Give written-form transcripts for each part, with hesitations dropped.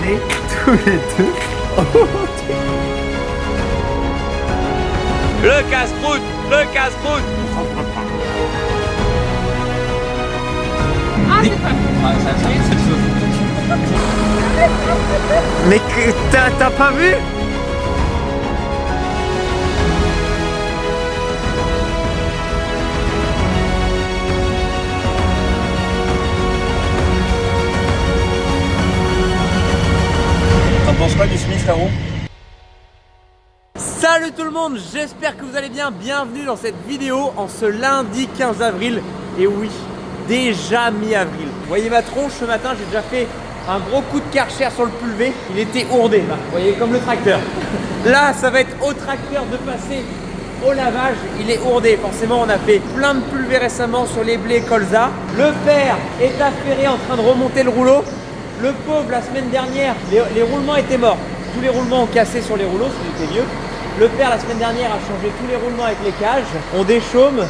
est tous les deux. Le casse-croûte, le casse-croûte. Ah, c'est pas. Ah, ça tient cette chose. Mais t'as pas vu? T'en penses quoi du Smith, frérot? Salut tout le monde, j'espère que vous allez bien. Bienvenue dans cette vidéo en ce lundi 15 avril. Et oui, déjà mi-avril. Vous voyez ma tronche ce matin, j'ai déjà fait un gros coup de Karcher sur le pulvé. Il était ourdé, là. Vous voyez, comme le tracteur. Là, ça va être au tracteur de passer au lavage. Il est ourdé. Forcément, on a fait plein de pulvés récemment sur les blés colza. Le père est affairé en train de remonter le rouleau. Le pauvre, la semaine dernière, les roulements étaient morts. Tous les roulements ont cassé sur les rouleaux, c'était mieux. Le père, la semaine dernière, a changé tous les roulements avec les cages. On déchaume.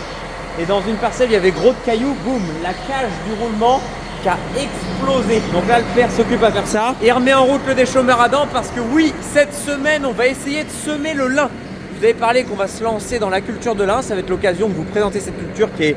Et dans une parcelle, il y avait gros de cailloux. Boum, la cage du roulement qui a explosé. Donc là, le père s'occupe à faire ça. Et remet en route le déchaumeur à dents parce que oui, cette semaine, on va essayer de semer le lin. Je vous avez parlé qu'on va se lancer dans la culture de lin. Ça va être l'occasion de vous présenter cette culture qui est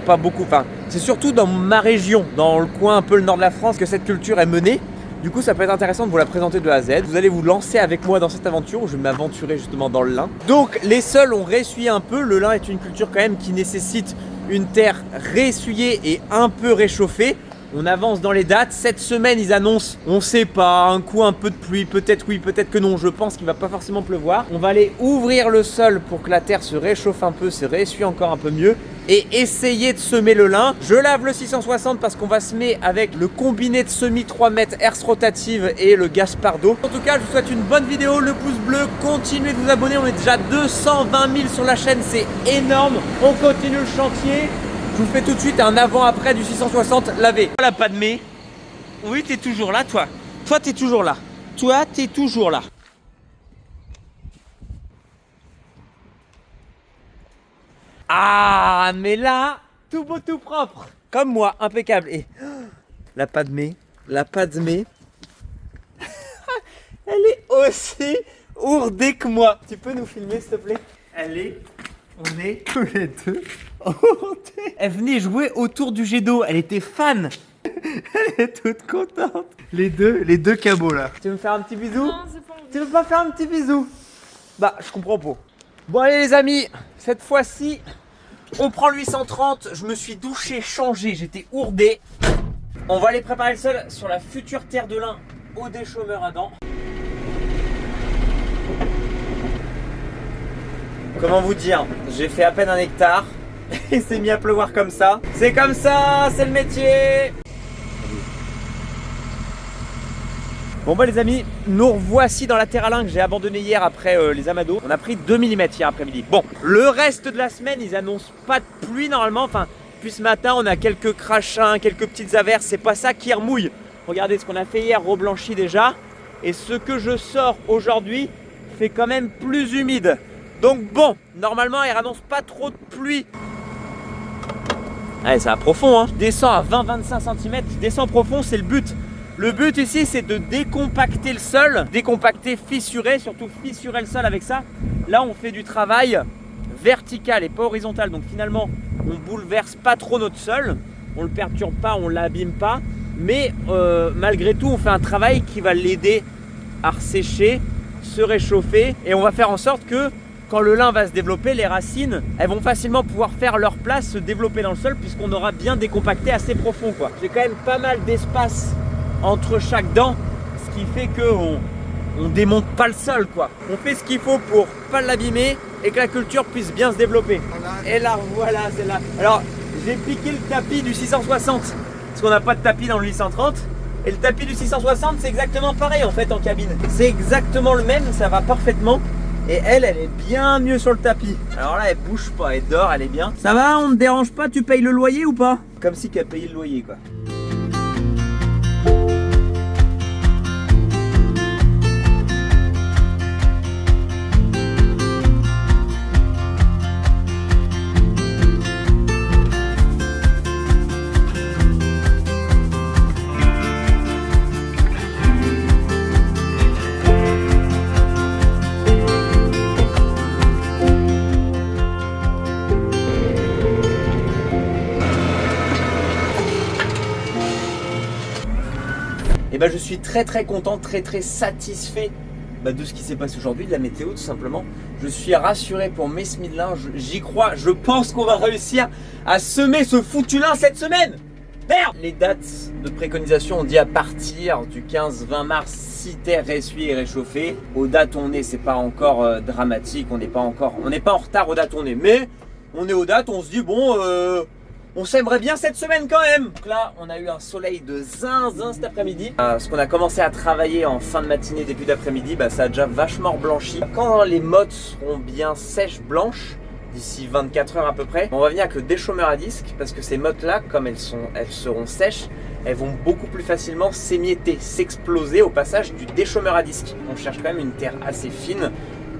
pas beaucoup. Enfin, c'est surtout dans ma région, dans le coin un peu le nord de la France, que cette culture est menée. Du coup, ça peut être intéressant de vous la présenter de A à Z. Vous allez vous lancer avec moi dans cette aventure où je vais m'aventurer justement dans le lin. Donc, les sols ont réessuyé un peu. Le lin est une culture quand même qui nécessite une terre réessuyée et un peu réchauffée. On avance dans les dates. Cette semaine, ils annoncent, on sait pas, un coup un peu de pluie, peut-être oui, peut-être que non. Je pense qu'il va pas forcément pleuvoir. On va aller ouvrir le sol pour que la terre se réchauffe un peu, se réessuie encore un peu mieux et essayer de semer le lin. Je lave le 660 parce qu'on va semer avec le combiné de semis 3 mètres herse rotative et le Gaspardo. En tout cas, je vous souhaite une bonne vidéo, le pouce bleu, continuez de vous abonner. On est déjà 220 000 sur la chaîne, c'est énorme. On continue le chantier. Je vous fais tout de suite un avant-après du 660 lavé. Voilà, pas de mai. Oui, t'es toujours là, toi. Toi, t'es toujours là. Toi, t'es toujours là. Ah, mais là, tout beau, tout propre. Comme moi, impeccable. Et la Padmé, la Padmé, elle est aussi ourdée que moi. Tu peux nous filmer, s'il te plaît? On est tous les deux. Elle venait jouer autour du jet d'eau. Elle était fan. Elle est toute contente. Les deux cabots là. Tu veux me faire un petit bisou? Non, c'est pas envie. Tu veux pas faire un petit bisou? Bah, je comprends pas. Bon, allez les amis, cette fois-ci, on prend le 830. Je me suis douché, changé, j'étais ourdé. On va aller préparer le sol sur la future terre de lin au déchaumeur à dents. Comment vous dire? J'ai fait à peine 1 hectare et c'est mis à pleuvoir comme ça. C'est comme ça, c'est le métier. Bon bah les amis, nous revoici dans la terre à lin que j'ai abandonné hier après les amados. On a pris 2 mm hier après-midi. Bon, le reste de la semaine, ils annoncent pas de pluie normalement. Enfin, puis ce matin, on a quelques crachins, quelques petites averses. C'est pas ça qui remouille. Regardez ce qu'on a fait hier, reblanchi déjà. Et ce que je sors aujourd'hui fait quand même plus humide. Donc bon, normalement, ils annoncent pas trop de pluie. Allez, ça va profond, hein. Je descends à 20-25 cm. Je descends profond, c'est le but. Le but ici, c'est de décompacter le sol, décompacter, fissurer, surtout fissurer le sol avec ça. Là, on fait du travail vertical et pas horizontal. Donc finalement, on bouleverse pas trop notre sol, on le perturbe pas, on l'abîme pas. Mais malgré tout, on fait un travail qui va l'aider à ressécher, se réchauffer. Et on va faire en sorte que quand le lin va se développer, les racines, elles vont facilement pouvoir faire leur place, se développer dans le sol puisqu'on aura bien décompacté assez profond, quoi. J'ai quand même pas mal d'espace entre chaque dent, ce qui fait qu'on démonte pas le sol, quoi. On fait ce qu'il faut pour pas l'abîmer et que la culture puisse bien se développer. Et là, voilà, c'est là. Alors, j'ai piqué le tapis du 660 parce qu'on n'a pas de tapis dans le 830. Et le tapis du 660, c'est exactement pareil en fait en cabine. C'est exactement le même, ça va parfaitement. Et elle est bien mieux sur le tapis. Alors là, elle bouge pas, elle dort, elle est bien. Ça va, on ne dérange pas, tu payes le loyer ou pas? Comme si qu'elle payait le loyer, quoi. Et ben je suis très content, très satisfait de ce qui s'est passé aujourd'hui, de la météo tout simplement. Je suis rassuré pour mes Midlin, j'y crois, je pense qu'on va réussir à semer ce foutu lin cette semaine. Merde. Les dates de préconisation, on dit à partir du 15-20 mars, si terre essuyée et réchauffée. Aux dates où on est, c'est pas encore dramatique, on n'est pas en retard aux dates où on est, mais on est aux dates, on se dit bon, on s'aimerait bien cette semaine quand même. Donc là, on a eu un soleil de zinzin cet après-midi. Ce qu'on a commencé à travailler en fin de matinée, début d'après-midi, ça a déjà vachement reblanchi. Quand les mottes seront bien sèches, blanches, d'ici 24 heures à peu près, on va venir avec le déchômeur à disque parce que ces mottes là, comme elles seront sèches, elles vont beaucoup plus facilement s'émietter, s'exploser au passage du déchômeur à disque. On cherche quand même une terre assez fine,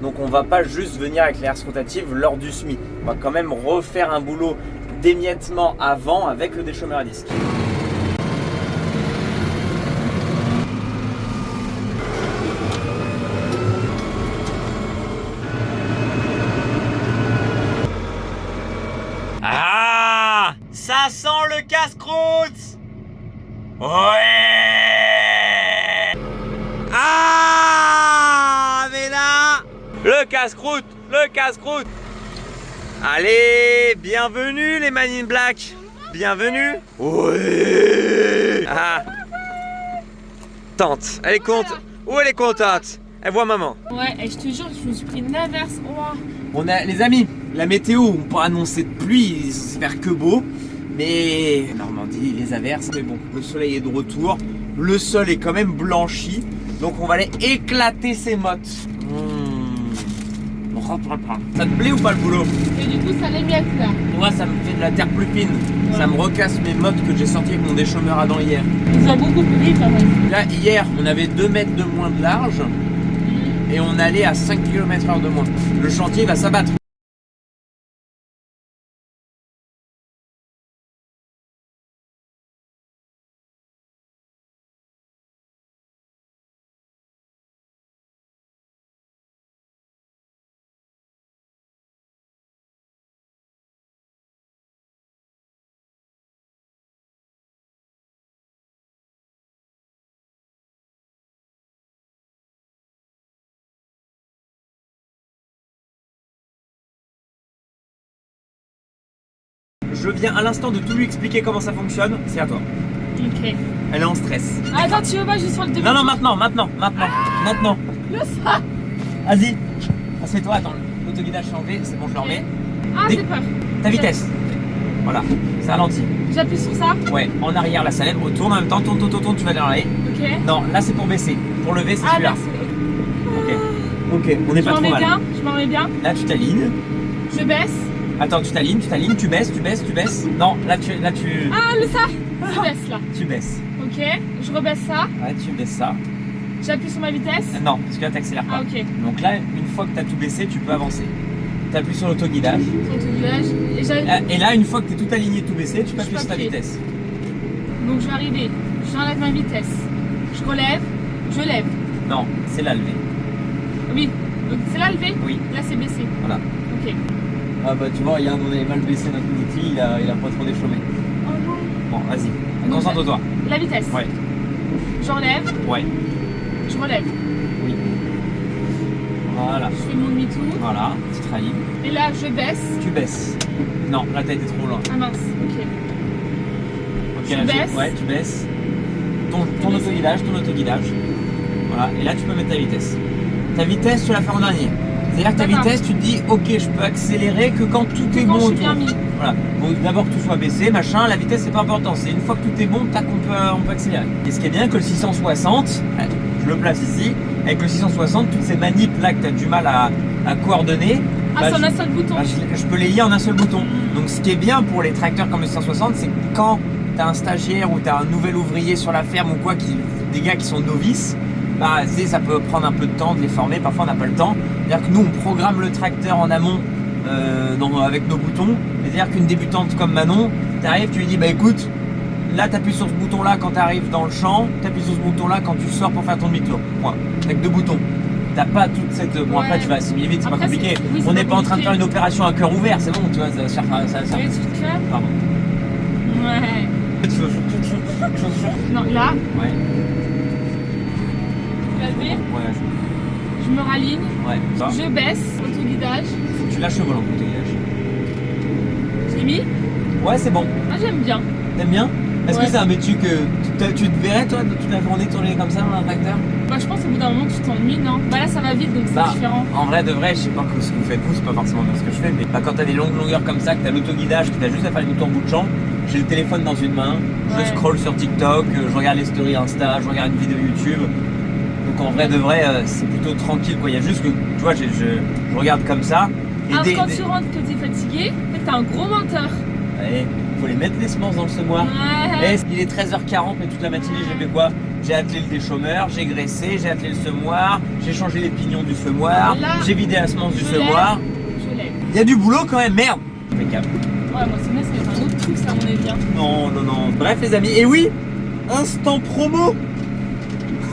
donc on va pas juste venir avec les herses rotatives lors du semis. On va quand même refaire un boulot d'émiettement avant avec le déchômeur à disque. Ah, ça sent le casse-croûte. Ouais. Ah, mais là, le casse-croûte, Allez, bienvenue les Man in Black. Bienvenue. Ouais. Ah. Tante, elle est contente. Où elle est contente? Elle voit maman. Ouais, et je te jure, je me suis pris une averse. Wow. On a, les amis, la météo, on peut annoncer de pluie, il se faire que beau. Mais Normandie, les averses, mais bon, le soleil est de retour. Le sol est quand même blanchi. Donc on va aller éclater ces mottes. Ça te plaît ou pas le boulot? Et du coup, ça l'émiette là. Moi, ça me fait de la terre plus fine. Ouais. Ça me recasse mes mottes que j'ai sorties avec mon déchômeur à dents hier. Ils vont beaucoup plus vite en fait. Là, hier, on avait 2 mètres de moins de large et on allait à 5 km/h de moins. Le chantier va s'abattre. Je viens à l'instant de tout lui expliquer comment ça fonctionne, c'est à toi. Ok. Elle est en stress. Attends, tu veux pas juste sur le début? Non, maintenant. Le ça. Vas-y, assieds-toi, attends, l'autoguidage s'est enlevé, c'est bon, je le remets. Ah, j'ai peur. Ta vitesse. Voilà, ça ralentit. J'appuie sur ça? Ouais, en arrière, là, ça lève, tourne en même temps, tourne, tu vas dans l'air. Ok. Non, là, c'est pour baisser. Pour lever, c'est celui-là. Merci. Ok, on est pas trop mal. Je m'en mets bien. Là, tu t'alignes. Je baisse. Attends, tu t'alignes, tu baisses. Non, là, tu... Ah, le ça. Je baisse là. Tu baisses. Ok, je rebaisse ça. Ouais, tu baisses ça. J'appuie sur ma vitesse. Non, parce que là, t'accélères pas. Ah, ok. Donc là, une fois que tu as tout baissé, tu peux avancer. Tu appuies sur l'autoguidage. Sur l'autoguidage. Et là, une fois que tu es tout aligné, tout baissé, tu peux appuyer sur ta vitesse. Donc je vais arriver, j'enlève ma vitesse. Je relève, je lève. Non, c'est là levé. Oui, donc c'est là levé? Oui. Là c'est baissé. Voilà. Ok. Ah bah tu vois, regarde, on avait mal baissé notre outil, il a pas trop déchômé. Oh non. Bon, vas-y, concentre-toi. La vitesse. Ouais. J'enlève. Ouais. Je relève. Oui. Voilà. Je fais mon demi-tour. Voilà, tu te ralignes. Et là je baisse. Tu baisses. Non, là t'as été trop loin. Ah mince, ok. Ok, Tu là, baisses. Ouais, tu baisses. Ton autoguidage. Voilà, et là tu peux mettre ta vitesse. Ta vitesse, tu la fais en dernier. C'est-à-dire que ta vitesse, tu te dis, ok, je peux accélérer que quand tout est bon Quand je suis autour. bien mis. Voilà. Bon, d'abord que tout soit baissé, machin, la vitesse c'est pas important. C'est une fois que tout est bon, tac, on peut accélérer. Et ce qui est bien que le 660, je le place ici, avec le 660, toutes ces manips là que tu as du mal à coordonner. Ah, c'est en un seul bouton. Je peux les lier en un seul bouton. Donc ce qui est bien pour les tracteurs comme le 660, c'est que quand tu as un stagiaire ou tu as un nouvel ouvrier sur la ferme ou quoi, des gars qui sont novices, ça peut prendre un peu de temps de les former, parfois on n'a pas le temps. C'est-à-dire que nous on programme le tracteur en amont avec nos boutons. C'est-à-dire qu'une débutante comme Manon, tu arrives, tu lui dis écoute, là tu appuies sur ce bouton là quand tu arrives dans le champ, tu appuies sur ce bouton là quand tu sors pour faire ton demi-tour. Point. Avec 2 boutons. T'as pas toute cette. Bon, après tu vas assimiler vite, c'est pas compliqué. Oui, on n'est pas en train de faire une opération à cœur ouvert, c'est bon, tu vois, ça va se faire. Oui, tu te calmes. Pardon. Ouais. Non, là. Ouais. vais, Ouais, je me raligne, ouais. Ça, je baisse, autoguidage. tu lâches le volant pour tes gages. J'ai mis. Ouais, c'est bon. Moi j'aime bien. T'aimes bien? Est-ce Ouais. que c'est un métier que tu te verrais toi toute la journée tourner comme ça dans un tracteur? Bah je pense au bout d'un moment tu t'ennuies, non? Bah là ça va vite donc c'est Bah, différent. en vrai de vrai, je sais pas ce que vous faites vous, c'est pas forcément bien ce que je fais, mais bah, quand t'as des longues longueurs comme ça, que t'as l'autoguidage, que t'as juste à faire les boutons en bout de champ, j'ai le téléphone dans une main, je Ouais. scroll sur TikTok, je regarde les stories Insta, je regarde une vidéo YouTube. Donc en vrai de vrai, c'est plutôt tranquille quoi. Il y a juste que, tu vois, je regarde comme ça. Et Alors quand tu rentres que t'es fatigué, en fait t'as un gros menteur. Allez, faut les mettre les semences dans le semoir. Ouais. Et il est 13h40, mais toute la matinée, j'ai fait quoi? J'ai attelé le déchaummeur, j'ai graissé, j'ai attelé le semoir, j'ai changé les pignons du semoir, Là, j'ai vidé la semence du je semoir. Je lève. Il y a du boulot quand même, merde! Impeccable. Ouais, moi c'est bien, ça va être un autre truc ça à mon avis. Hein. Non, non, non. Bref, les amis, et oui, instant promo!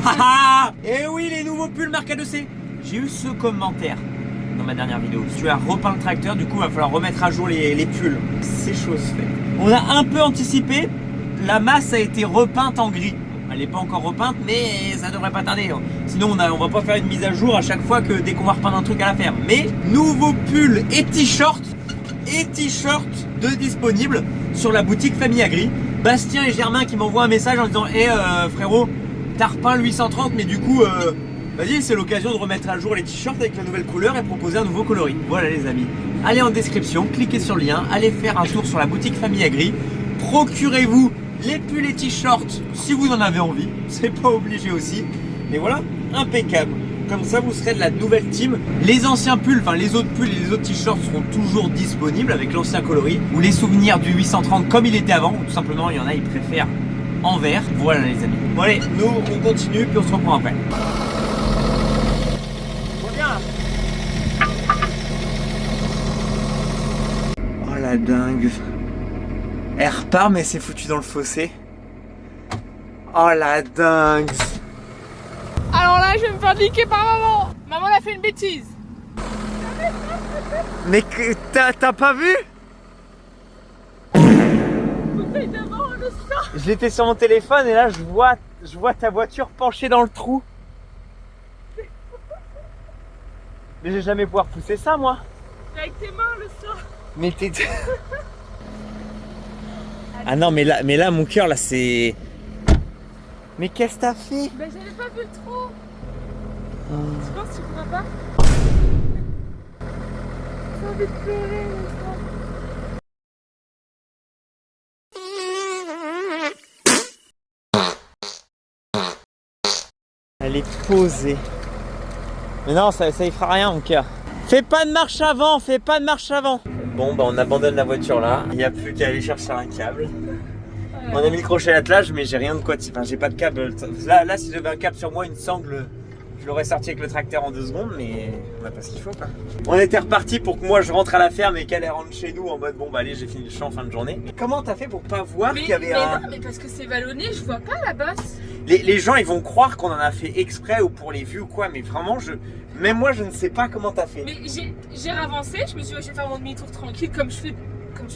Haha! Et oui, les nouveaux pulls marque A2C. J'ai eu ce commentaire dans ma dernière vidéo. Tu as repeint le tracteur, du coup, il va falloir remettre à jour les pulls. C'est chose faite. On a un peu anticipé, la masse a été repeinte en gris. Elle n'est pas encore repeinte, mais ça devrait pas tarder. Sinon, on va pas faire une mise à jour à chaque fois que dès qu'on va repeindre un truc à la ferme. Mais, nouveau pull et t-shirt de disponible sur la boutique Famille Agri. Bastien et Germain qui m'envoient un message en disant frérot, t'as repeint le 830, mais du coup, vas-y, c'est l'occasion de remettre à jour les t-shirts avec la nouvelle couleur et proposer un nouveau coloris. Voilà les amis. Allez en description, cliquez sur le lien, allez faire un tour sur la boutique Famille Agri. Procurez-vous les pulls et t-shirts si vous en avez envie. C'est pas obligé aussi. Mais voilà, impeccable. Comme ça, vous serez de la nouvelle team. Les anciens pulls, enfin les autres pulls et les autres t-shirts seront toujours disponibles avec l'ancien coloris. Ou les souvenirs du 830 comme il était avant. Ou tout simplement, il y en a, ils préfèrent en vert. Voilà les amis. Bon allez, nous on continue puis on se reprend après. Oh la dingue. Elle repart mais c'est foutu dans le fossé. Oh la dingue. Alors là je vais me faire niquer par maman. Maman elle a fait une bêtise. Mais t'as pas vu? Bouteille d'avant le sang. J'étais sur mon téléphone et là je vois ta voiture penchée dans le trou. Mais je vais jamais pouvoir pousser ça moi. Avec tes mains le sang. Mais t'es... Ah non mais là mon cœur là c'est... Mais qu'est-ce que t'as fait? Bah j'avais pas vu le trou. Tu penses que tu pourras pas? J'ai envie de pleurer le sang. Elle est posée. Mais non, ça y fera rien mon cœur. Fais pas de marche avant, fais pas de marche avant. Bon bah on abandonne la voiture là. Il n'y a plus qu'à aller chercher un câble. On a mis le crochet à l'attelage mais j'ai rien de quoi. Enfin j'ai pas de câble. Là si j'avais un câble sur moi, une sangle, je l'aurais sorti avec le tracteur en 2 secondes, mais on a pas ce qu'il faut quoi. On était reparti pour que moi je rentre à la ferme et qu'elle rentre chez nous en mode bon bah allez j'ai fini le champ fin de journée. Mais comment t'as fait pour pas voir qu'il y avait un... non, mais parce que c'est vallonné, je vois pas la bosse. Les gens ils vont croire qu'on en a fait exprès ou pour les vues ou quoi, mais vraiment même moi je ne sais pas comment t'as fait. Mais j'ai avancé, je me suis dit je vais faire mon demi-tour tranquille comme je fais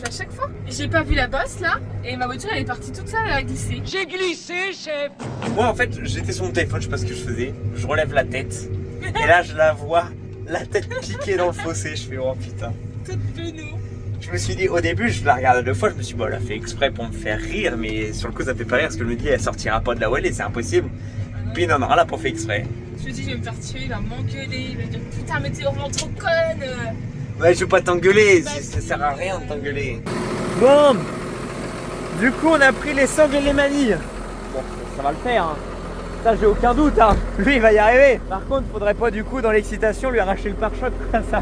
à chaque fois. J'ai pas vu la bosse là et ma voiture elle est partie toute seule, elle a glissé. J'ai glissé chef. Moi en fait j'étais sur mon téléphone, je sais pas ce que je faisais, je relève la tête et là je la vois, la tête piquée dans le fossé, je fais oh putain. Toute penaud. Je me suis dit au début je la regardais 2 fois, je me suis dit bon elle a fait exprès pour me faire rire, mais sur le coup ça me fait pas rire parce que je me dis elle sortira pas de là où elle est, c'est impossible. Puis non, elle a pas fait exprès. Je me dis je vais me faire tuer, il va m'engueuler, il va me dire putain mais t'es vraiment trop conne. Ouais je vais pas t'engueuler, ça sert à rien de t'engueuler. Bon, du coup on a pris les sangles et les manilles. Bon ça va le faire hein. Ça j'ai aucun doute hein. Lui il va y arriver. Par contre faudrait pas du coup dans l'excitation lui arracher le pare-choc. Ça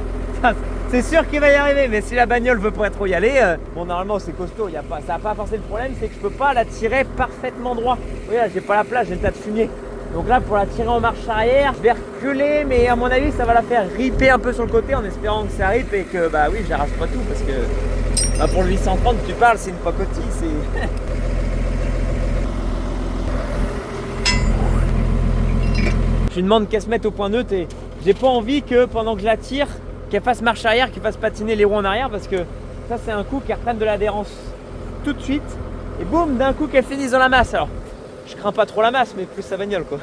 c'est sûr qu'il va y arriver, mais si la bagnole veut pas trop y aller, bon normalement c'est costaud, ça n'a pas forcé le problème, c'est que je peux pas la tirer parfaitement droit. Regarde, j'ai pas la place, j'ai le tas de fumier. Donc là pour la tirer en marche arrière, je vais reculer, mais à mon avis ça va la faire ripper un peu sur le côté en espérant que ça rippe et que bah oui j'arrache pas tout parce que bah, pour le 830 tu parles c'est une pacotille, c'est... Je lui demande qu'elle se mette au point neutre et j'ai pas envie que pendant que je la tire, qu'elle fasse marche arrière, qu'elle fasse patiner les roues en arrière parce que ça c'est un coup qu'elle reprenne de l'adhérence tout de suite et boum d'un coup qu'elle finisse dans la masse. Alors je crains pas trop la masse mais plus sa bagnole quoi.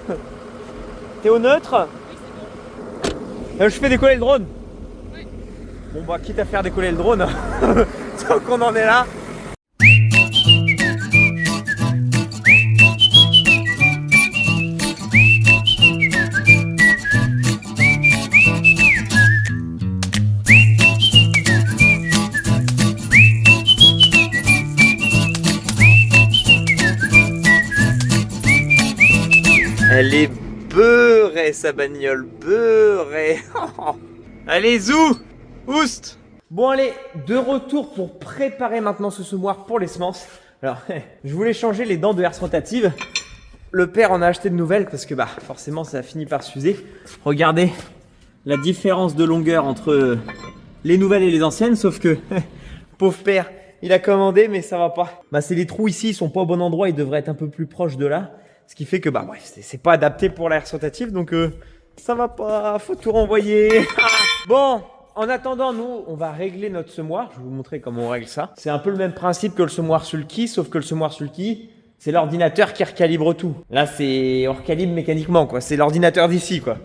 T'es au neutre? Je fais décoller le drone. Oui. Bon bah quitte à faire décoller le drone, tant qu'on en est là. Elle est beurrée sa bagnole, beurrée. Allez zou, oust. Bon allez, de retour pour préparer maintenant ce semoir pour les semences. Alors, je voulais changer les dents de herse rotative. Le père en a acheté de nouvelles parce que bah forcément ça a fini par s'user. Regardez la différence de longueur entre les nouvelles et les anciennes, sauf que pauvre père, il a commandé mais ça va pas. Bah c'est les trous ici, ils sont pas au bon endroit, ils devraient être un peu plus proches de là. Ce qui fait que bah bref, c'est pas adapté pour la herse rotative, donc ça va pas, faut tout renvoyer. Bon, en attendant, nous, on va régler notre semoir. Je vais vous montrer comment on règle ça. C'est un peu le même principe que le semoir sulky, sauf que le semoir sulky, c'est l'ordinateur qui recalibre tout. Là, c'est on recalibre mécaniquement, quoi. C'est l'ordinateur d'ici, quoi.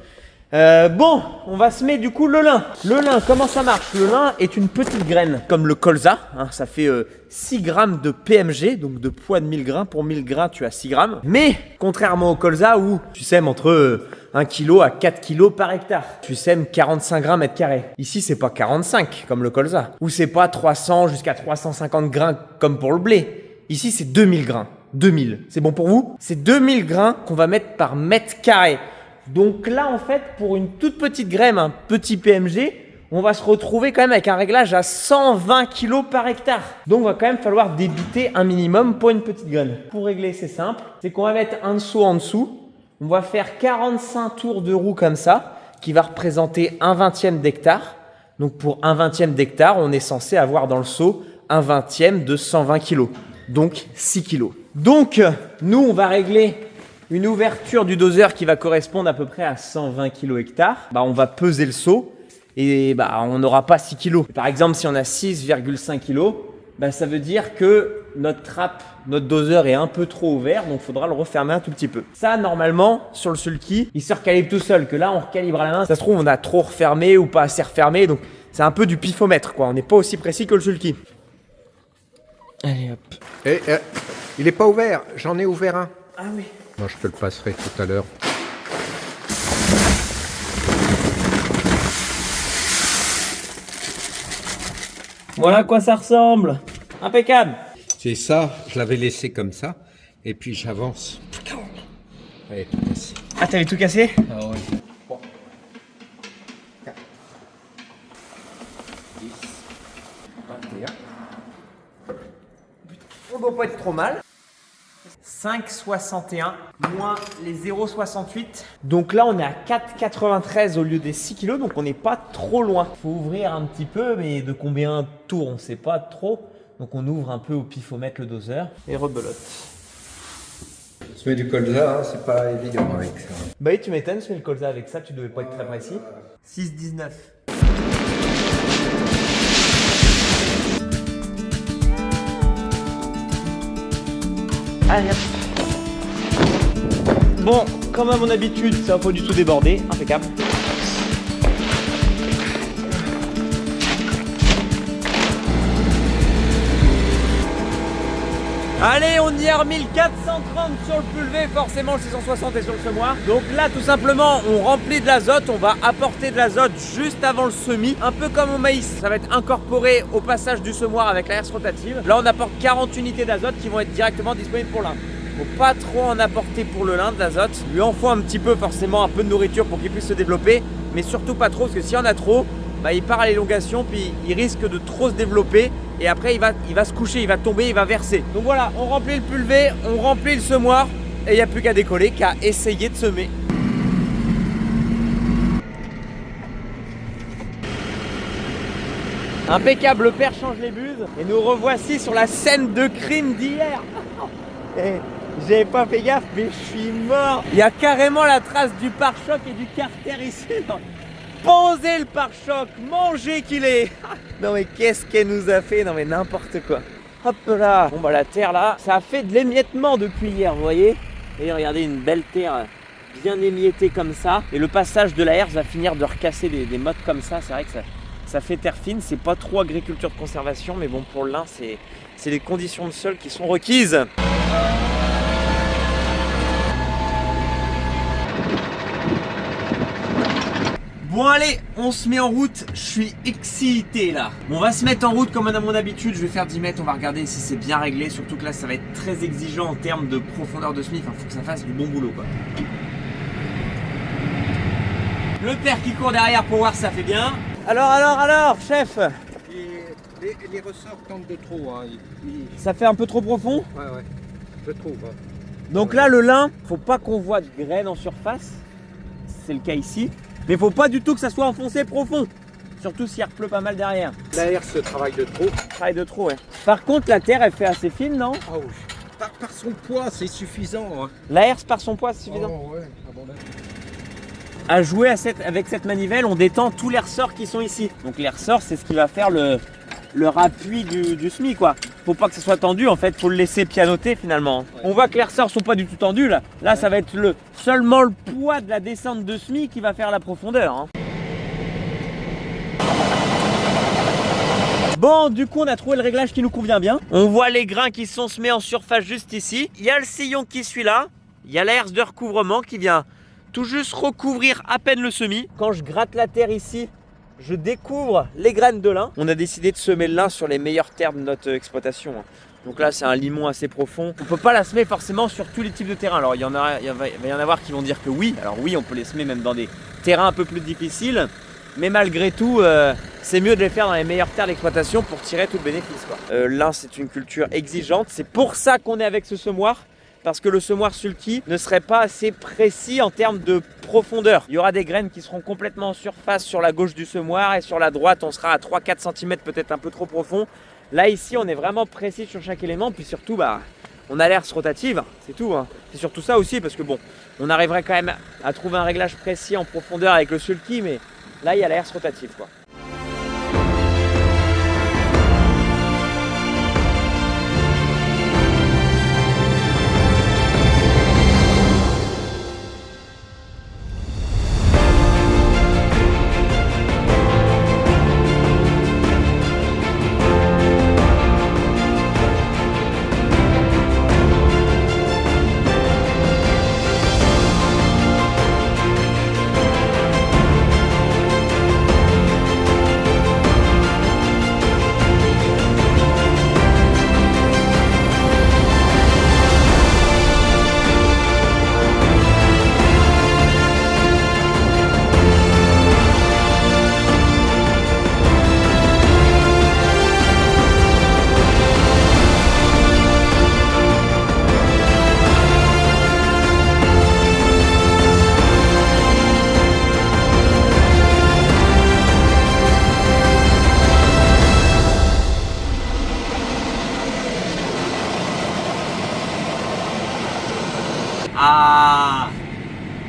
Bon, on va semer du coup le lin. Le lin, comment ça marche? Le lin est une petite graine, comme le colza. Hein, ça fait 6 grammes de PMG, donc de poids de 1000 grains. Pour 1000 grains, tu as 6 grammes. Mais, contrairement au colza, où tu sèmes entre 1 kg à 4 kg par hectare. Tu sèmes 45 grammes mètre carré. Ici, c'est pas 45, comme le colza. Ou c'est pas 300 jusqu'à 350 grains, comme pour le blé. Ici, c'est 2000 grains. 2000. C'est bon pour vous? C'est 2000 grains qu'on va mettre par mètre carré. Donc là, en fait, pour une toute petite graine, un petit PMG, on va se retrouver quand même avec un réglage à 120 kg par hectare. Donc, il va quand même falloir débiter un minimum pour une petite graine. Pour régler, c'est simple. C'est qu'on va mettre un seau en dessous. On va faire 45 tours de roue comme ça, qui va représenter un 20e d'hectare. Donc, pour un 20e d'hectare, on est censé avoir dans le seau un 20e de 120 kg. Donc, 6 kg. Donc, nous, on va régler une ouverture du doseur qui va correspondre à peu près à 120 kg hectare. Bah, on va peser le seau et bah, on n'aura pas 6 kg. Par exemple, si on a 6,5 kg, bah, ça veut dire que notre trappe, notre doseur est un peu trop ouvert, donc il faudra le refermer un tout petit peu. Ça, normalement, sur le sulky, il se recalibre tout seul, que là, on recalibre à la main. Ça se trouve, on a trop refermé ou pas assez refermé, donc c'est un peu du pifomètre, quoi. On n'est pas aussi précis que le sulky. Allez, hop. Et, il n'est pas ouvert, j'en ai ouvert un. Ah oui. Moi, je te le passerai tout à l'heure. Voilà à quoi ça ressemble. Impeccable. C'est ça, je l'avais laissé comme ça, et puis j'avance. Allez, tout cassé. Ah, t'avais tout cassé? Ah oui. 10, 21. On doit pas être trop mal. 5,61 moins les 0,68. Donc là, on est à 4,93 au lieu des 6 kg, donc on n'est pas trop loin. Faut ouvrir un petit peu, mais de combien de tours, on ne sait pas trop. Donc on ouvre un peu au pifomètre le doseur et rebelote. Se met du colza, hein, c'est pas évident avec ça. Bah oui, tu m'étonnes, je mets le colza avec ça, tu devais pas être très précis. 6,19. Allez hop. Bon, comme à mon habitude, ça va pas du tout déborder, impeccable. Allez, on y a remis le 430 sur le pulvé, forcément le 660 est sur le semoir. Donc là, tout simplement, on remplit de l'azote, on va apporter de l'azote juste avant le semis, un peu comme au maïs. Ça va être incorporé au passage du semoir avec la herse rotative. Là, on apporte 40 unités d'azote qui vont être directement disponibles pour l'Inde. Faut pas trop en apporter pour le lin de l'azote. Lui en faut un petit peu, forcément, un peu de nourriture pour qu'il puisse se développer, mais surtout pas trop, parce que s'il y en a trop, bah, il part à l'élongation, puis il risque de trop se développer. Et après, il va se coucher, il va tomber, il va verser. Donc voilà, on remplit le pulvé, on remplit le semoir. Et il n'y a plus qu'à décoller, qu'à essayer de semer. Impeccable, le père change les buses. Et nous revoici sur la scène de crime d'hier. J'avais pas fait gaffe, mais je suis mort. Il y a carrément la trace du pare-choc et du carter ici. Posez le pare-choc, mangez qu'il est. Non mais qu'est-ce qu'elle nous a fait? Non mais n'importe quoi. Hop là. Bon bah la terre là, ça a fait de l'émiettement depuis hier, vous voyez. Et regardez, une belle terre bien émietté comme ça. Et le passage de la herse va finir de recasser des mottes comme ça. C'est vrai que ça fait terre fine. C'est pas trop agriculture de conservation, mais bon, pour le lin, c'est les conditions de sol qui sont requises. Bon allez, on se met en route, je suis excité là. Bon, on va se mettre en route comme à mon habitude, je vais faire 10 mètres, on va regarder si c'est bien réglé, surtout que là ça va être très exigeant en termes de profondeur de semis, enfin faut que ça fasse du bon boulot quoi. Le père qui court derrière pour voir si ça fait bien. Alors, chef, Les ressorts tentent de trop. Hein. ça fait un peu trop profond? Ouais, je trouve. Hein. Donc là, le lin, faut pas qu'on voit de graines en surface, c'est le cas ici. Mais faut pas du tout que ça soit enfoncé profond, surtout s'il pleut pas mal derrière. La herse travaille de trop. Travail de trop, ouais. Par contre, la terre, elle fait assez fine, non? Ah oui. Par son poids, c'est suffisant. Hein. La herse par son poids, c'est suffisant. Oh, ouais, à mon avis. À jouer avec cette manivelle, on détend tous les ressorts qui sont ici. Donc les ressorts, c'est ce qui va faire le appui du semis, quoi. Faut pas que ça soit tendu, en fait, faut le laisser pianoter finalement. Ouais. On voit que les ressorts sont pas du tout tendus là. Là, ça va être seulement le poids de la descente de semis qui va faire la profondeur. Hein. Bon, du coup, on a trouvé le réglage qui nous convient bien. On voit les grains qui sont semés en surface juste ici. Il y a le sillon qui suit là. Il y a la herse de recouvrement qui vient tout juste recouvrir à peine le semis. Quand je gratte la terre ici, je découvre les graines de lin. On a décidé de semer le lin sur les meilleures terres de notre exploitation. Donc là, c'est un limon assez profond. On ne peut pas la semer forcément sur tous les types de terrains. Alors il va y en avoir qui vont dire que oui. Alors oui, on peut les semer même dans des terrains un peu plus difficiles. Mais malgré tout, c'est mieux de les faire dans les meilleures terres d'exploitation pour tirer tout le bénéfice. Lin, c'est une culture exigeante. C'est pour ça qu'on est avec ce semoir. Parce que le semoir sulky ne serait pas assez précis en termes de profondeur. Il y aura des graines qui seront complètement en surface sur la gauche du semoir et sur la droite on sera à 3-4 cm peut-être un peu trop profond. Là ici on est vraiment précis sur chaque élément, puis surtout on a l'herse rotative, c'est tout. Hein. C'est surtout ça aussi parce que bon, on arriverait quand même à trouver un réglage précis en profondeur avec le sulky, mais là il y a la herse rotative quoi. Ah,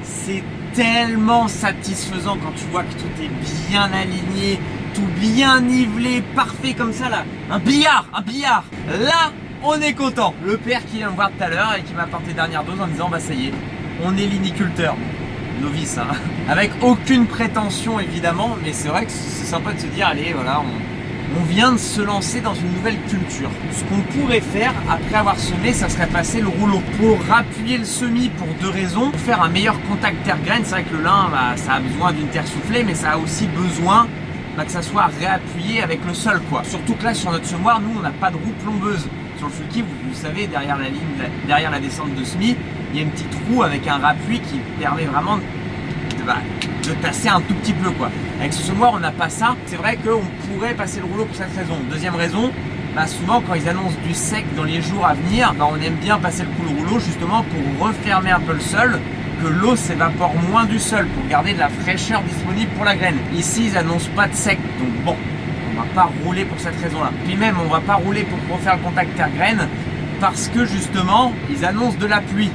c'est tellement satisfaisant quand tu vois que tout est bien aligné, tout bien nivelé, parfait comme ça là. Un billard. Là, on est content. Le père qui vient me voir tout à l'heure et qui m'a apporté dernière dose en me disant bah ça y est, on est liniculteur. Novice, hein. Avec aucune prétention évidemment, mais c'est vrai que c'est sympa de se dire allez voilà, on vient de se lancer dans une nouvelle culture. Ce qu'on pourrait faire après avoir semé, ça serait passer le rouleau pour appuyer le semis pour deux raisons. Pour faire un meilleur contact terre-graine, c'est vrai que le lin, ça a besoin d'une terre soufflée, mais ça a aussi besoin que ça soit réappuyé avec le sol, quoi. Surtout que là, sur notre semoir, nous, on n'a pas de roue plombeuse. Sur le sulky, vous savez, derrière la ligne, derrière la descente de semis, il y a une petite roue avec un rappui qui permet vraiment de tasser un tout petit peu, quoi. Avec ce semoir, on n'a pas ça. C'est vrai qu'on pourrait passer le rouleau pour cette raison. Deuxième raison, souvent quand ils annoncent du sec dans les jours à venir, on aime bien passer le coup de rouleau justement pour refermer un peu le sol, que l'eau s'évapore moins du sol, pour garder de la fraîcheur disponible pour la graine. Ici, ils annoncent pas de sec, donc bon, on va pas rouler pour cette raison-là. Puis même, on va pas rouler pour refaire le contact terre-graine, parce que justement, ils annoncent de la pluie.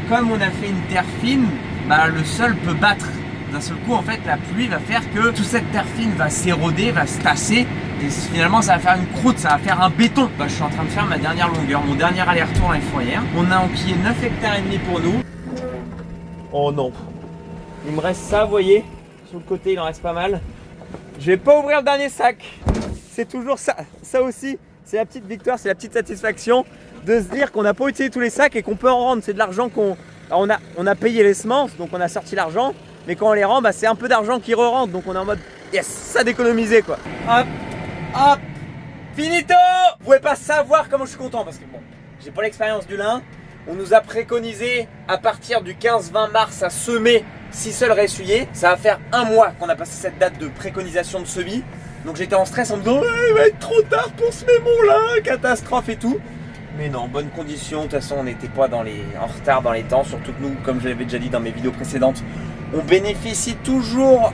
Comme on a fait une terre fine, le sol peut battre. D'un seul coup, en fait, la pluie va faire que toute cette terre fine va s'éroder, va se tasser, et finalement, ça va faire une croûte, ça va faire un béton. Je suis en train de faire ma dernière longueur, mon dernier aller-retour dans les fourrières. On a enquillé 9,5 hectares pour nous. Oh non. Il me reste ça, vous voyez. Sur le côté, il en reste pas mal. Je vais pas ouvrir le dernier sac. C'est toujours ça. Ça aussi, c'est la petite victoire, c'est la petite satisfaction de se dire qu'on n'a pas utilisé tous les sacs et qu'on peut en rendre. C'est de l'argent qu'on... On a payé les semences, donc on a sorti l'argent. Mais quand on les rend, bah, c'est un peu d'argent qui re-rentre. Donc on est en mode, yes, ça d'économiser quoi. Hop, hop, finito. Vous pouvez pas savoir comment je suis content parce que bon, j'ai pas l'expérience du lin. On nous a préconisé à partir du 15-20 mars à semer 6 sols réessuyés. Ça va faire un mois qu'on a passé cette date de préconisation de semis. Donc j'étais en stress en me disant il va être trop tard pour semer mon lin, catastrophe et tout. Mais non, bonne condition. De toute façon, on n'était pas en retard dans les temps. Surtout que nous, comme je l'avais déjà dit dans mes vidéos précédentes, on bénéficie toujours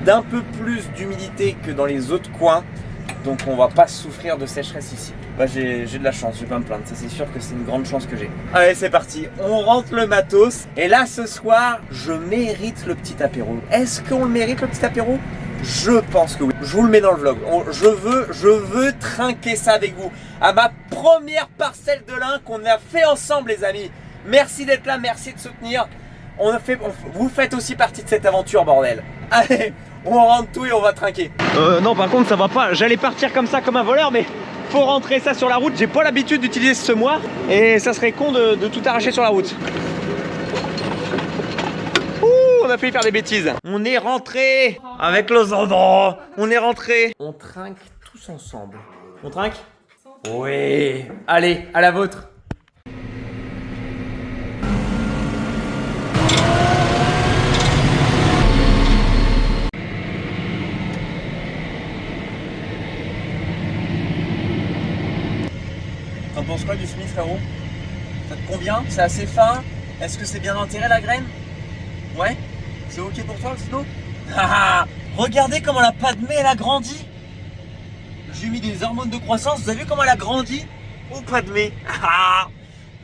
d'un peu plus d'humidité que dans les autres coins. Donc on va pas souffrir de sécheresse ici. Bah, j'ai de la chance, je vais pas me plaindre. Ça c'est sûr que c'est une grande chance que j'ai. Allez, c'est parti. On rentre le matos. Et là, ce soir, je mérite le petit apéro. Est-ce qu'on le mérite le petit apéro? Je pense que oui. Je vous le mets dans le vlog. Je veux trinquer ça avec vous. À ma première parcelle de lin qu'on a fait ensemble, les amis. Merci d'être là, merci de soutenir. Vous faites aussi partie de cette aventure, bordel. Allez, on rentre tout et on va trinquer. Non, par contre, ça va pas. J'allais partir comme ça, comme un voleur, mais faut rentrer ça sur la route. J'ai pas l'habitude d'utiliser ce semoir et ça serait con de tout arracher sur la route. On a failli faire des bêtises. On est rentré avec les endroits. On est rentré. On trinque tous ensemble. On trinque? Oui. Allez, à la vôtre. T'en penses quoi du semis, frérot? Ça te convient? C'est assez fin? Est-ce que c'est bien enterré la graine? Ouais? C'est ok pour toi le snow? Regardez comment la Padmé elle a grandi. J'ai mis des hormones de croissance, vous avez vu comment elle a grandi? Oh Padmé.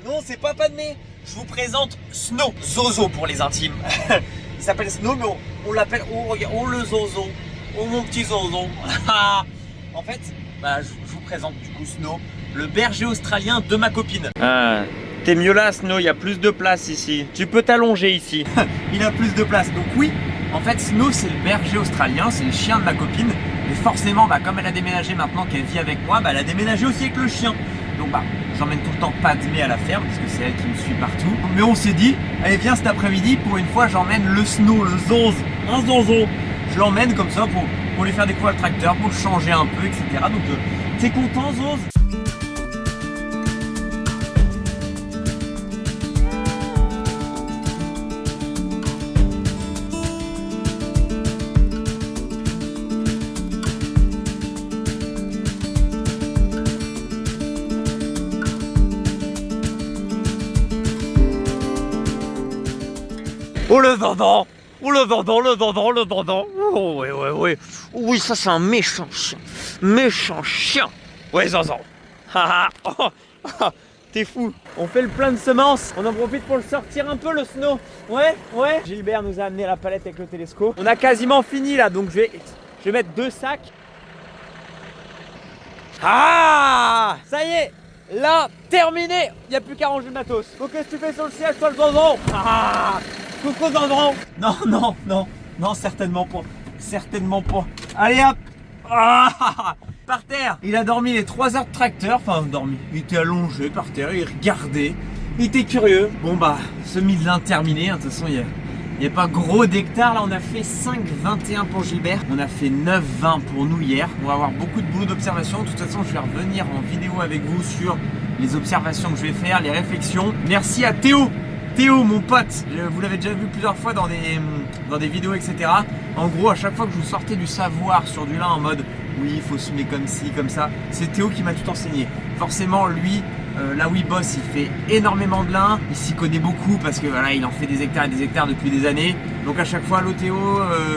Non, c'est pas Padmé. Je vous présente Snow, Zozo pour les intimes. Il s'appelle Snow, mais on l'appelle, oh regarde, oh le Zozo. Oh mon petit Zozo. En fait, bah, je vous présente du coup Snow, le berger australien de ma copine. T'es mieux là, Snow, il y a plus de place ici. Tu peux t'allonger ici. Il a plus de place. Donc oui, en fait, Snow, c'est le berger australien, c'est le chien de ma copine. Et forcément, bah, comme elle a déménagé maintenant qu'elle vit avec moi, bah, elle a déménagé aussi avec le chien. Donc bah, j'emmène tout le temps Padmé à la ferme, parce que c'est elle qui me suit partout. Mais on s'est dit, allez viens cet après-midi, pour une fois, j'emmène le Snow, le Zonz, un Zonzo. Je l'emmène comme ça pour lui faire découvrir le tracteur, pour le changer un peu, etc. Donc t'es content, Zonz? Oh le dindon! Oh le dindon, le dindon, le dindon! Oh oui, oui, oui! Oui, ça c'est un méchant chien! Méchant chien! Ouais, Zanzan! Haha! T'es fou! On fait le plein de semences! On en profite pour le sortir un peu le snow! Ouais, ouais! Gilbert nous a amené la palette avec le télescope. On a quasiment fini là, donc je vais mettre 2 sacs. Ah! Ça y est! Là, terminé! Il n'y a plus qu'à ranger le matos. Donc qu'est-ce que tu fais sur le siège, toi le Zanzan? Ah! Coucou Zanzan! Non, non, non, non, certainement pas. Certainement pas. Allez hop! Ah! Par terre! Il a dormi les 3 heures de tracteur. Enfin, dormi. Il était allongé par terre, il regardait. Il était curieux. Bon bah, semis de lin terminé. De toute façon, il n'y a pas gros d'hectares. Là, on a fait 5,21 pour Gilbert. On a fait 9,20 pour nous hier. On va avoir beaucoup de boulot d'observation. De toute façon, je vais revenir en vidéo avec vous sur les observations que je vais faire, les réflexions. Merci à Théo! Théo, mon pote, vous l'avez déjà vu plusieurs fois dans des vidéos, etc. En gros, à chaque fois que je vous sortais du savoir sur du lin en mode oui, il faut semer comme ci, comme ça, c'est Théo qui m'a tout enseigné. Forcément, lui, là où il bosse, il fait énormément de lin, il s'y connaît beaucoup parce que voilà, il en fait des hectares et des hectares depuis des années. Donc à chaque fois, allô Théo,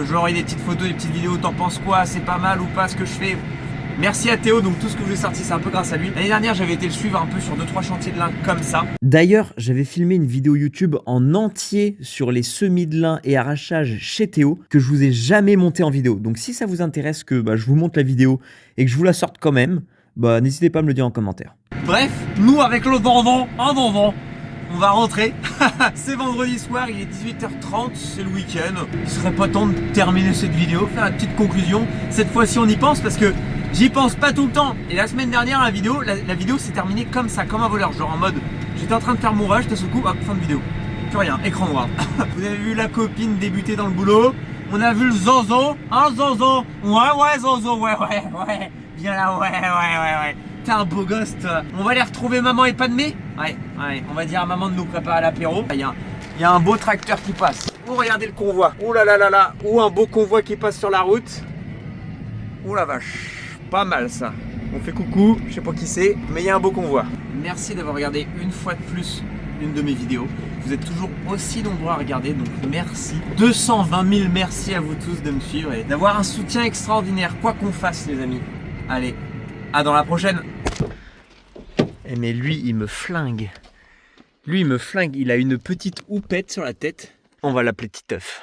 je leur ai des petites photos, des petites vidéos, t'en penses quoi? C'est pas mal ou pas ce que je fais? Merci à Théo, donc tout ce que je vous ai sorti, c'est un peu grâce à lui. L'année dernière, j'avais été le suivre un peu sur 2-3 chantiers de lin comme ça. D'ailleurs, j'avais filmé une vidéo YouTube en entier sur les semis de lin et arrachage chez Théo que je vous ai jamais monté en vidéo. Donc si ça vous intéresse que je vous montre la vidéo et que je vous la sorte quand même, n'hésitez pas à me le dire en commentaire. Bref, nous avec le Zanzan, un Zanzan, on va rentrer. C'est vendredi soir, il est 18h30, c'est le week-end. Il serait pas temps de terminer cette vidéo, faire une petite conclusion. Cette fois-ci, on y pense parce que j'y pense pas tout le temps. Et la semaine dernière, la vidéo s'est terminée comme ça, comme un voleur. Genre en mode, j'étais en train de faire mon rush, tout ce coup, hop, fin de vidéo. Plus rien, écran noir. Vous avez vu la copine débuter dans le boulot. On a vu le Zozo. Hein, Zozo? Ouais, Zozo, ouais. Viens là, ouais. T'es un beau gosse, toi. On va aller retrouver maman et Padmé. Ouais. On va dire à maman de nous préparer à l'apéro. Il y a un beau tracteur qui passe. Oh, regardez le convoi. Oh là. Oh, un beau convoi qui passe sur la route. Oh la vache. Pas mal ça. On fait coucou. Je sais pas qui c'est, mais il y a un beau convoi. Merci d'avoir regardé une fois de plus une de mes vidéos. Vous êtes toujours aussi nombreux à regarder, donc merci. 220 000 merci à vous tous de me suivre et d'avoir un soutien extraordinaire, quoi qu'on fasse les amis. Allez, à dans la prochaine. Eh mais lui, il me flingue. Il a une petite houppette sur la tête. On va l'appeler Titeuf.